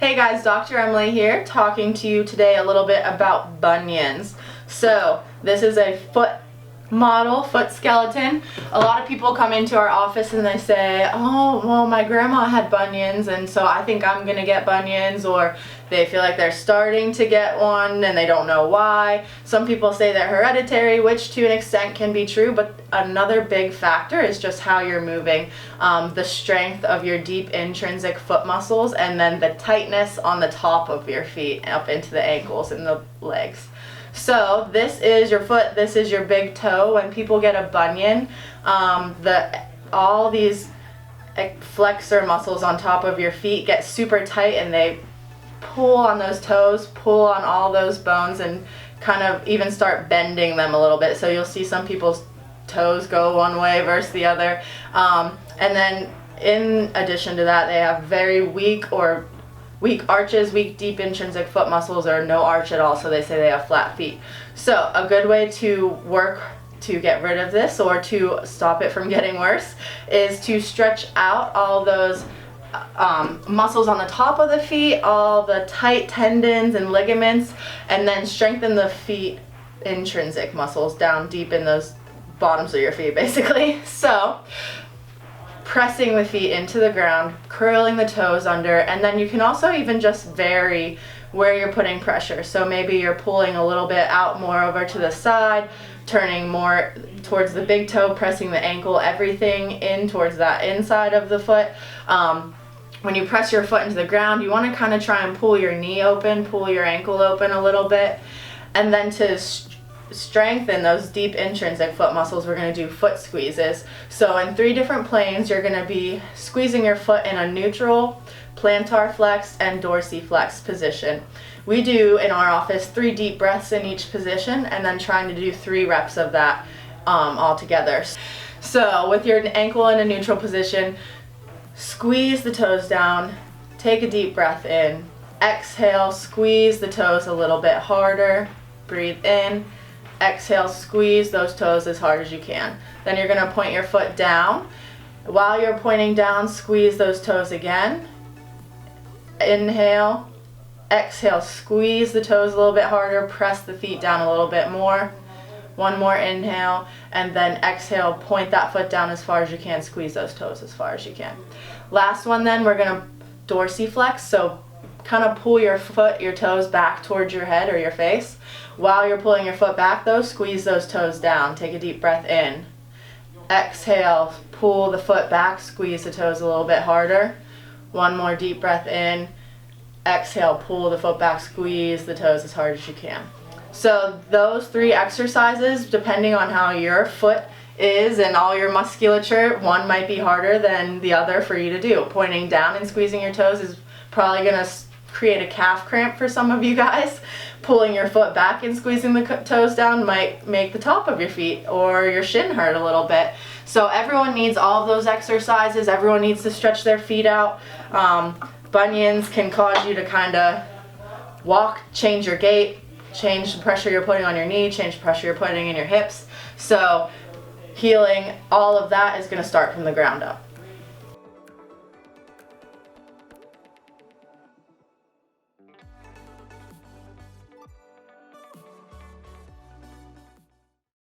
Hey guys, Dr. Emily here, talking to you today a little bit about bunions. So this is a foot model, foot skeleton. A lot of people come into our office and they say, oh, well, my grandma had bunions and so I think I'm gonna get bunions, or they feel like they're starting to get one and they don't know why. Some people say they're hereditary, which to an extent can be true, but another big factor is just how you're moving, the strength of your deep intrinsic foot muscles, and then the tightness on the top of your feet up into the ankles and the legs. So this is your foot, this is your big toe. When people get a bunion, all these flexor muscles on top of your feet get super tight and they pull on those toes, pull on all those bones, and kind of even start bending them a little bit. So you'll see some people's toes go one way versus the other. And then in addition to that, they have very weak arches, weak deep intrinsic foot muscles, or no arch at all, so they say they have flat feet. So a good way to work to get rid of this, or to stop it from getting worse, is to stretch out all those muscles on the top of the feet, all the tight tendons and ligaments, and then strengthen the feet intrinsic muscles down deep in those bottoms of your feet, basically. So pressing the feet into the ground, curling the toes under, and then you can also even just vary where you're putting pressure. So maybe you're pulling a little bit out more over to the side, turning more towards the big toe, pressing the ankle, everything in towards that inside of the foot. When you press your foot into the ground, you want to kind of try and pull your knee open, pull your ankle open a little bit, and then to strengthen those deep intrinsic foot muscles, we're going to do foot squeezes. So in 3 different planes, you're going to be squeezing your foot in a neutral, plantar flex, and dorsiflex position. We do in our office 3 deep breaths in each position, and then trying to do 3 reps of that all together. So with your ankle in a neutral position, squeeze the toes down, take a deep breath in, exhale, squeeze the toes a little bit harder, breathe in, exhale, squeeze those toes as hard as you can. Then you're going to point your foot down. While you're pointing down, squeeze those toes again. Inhale, exhale, squeeze the toes a little bit harder, press the feet down a little bit more. One more inhale, and then exhale, point that foot down as far as you can, squeeze those toes as far as you can. Last one then, we're going to dorsiflex, so kind of pull your foot, your toes back towards your head or your face. While you're pulling your foot back though, squeeze those toes down. Take a deep breath in. Exhale, pull the foot back, squeeze the toes a little bit harder. One more deep breath in. Exhale, pull the foot back, squeeze the toes as hard as you can. So those 3 exercises, depending on how your foot is and all your musculature, one might be harder than the other for you to do. Pointing down and squeezing your toes is probably going to create a calf cramp for some of you guys. Pulling your foot back and squeezing the toes down might make the top of your feet or your shin hurt a little bit. So everyone needs all of those exercises. Everyone needs to stretch their feet out. Bunions can cause you to kind of walk, change your gait, change the pressure you're putting on your knee, change the pressure you're putting in your hips. So healing all of that is going to start from the ground up.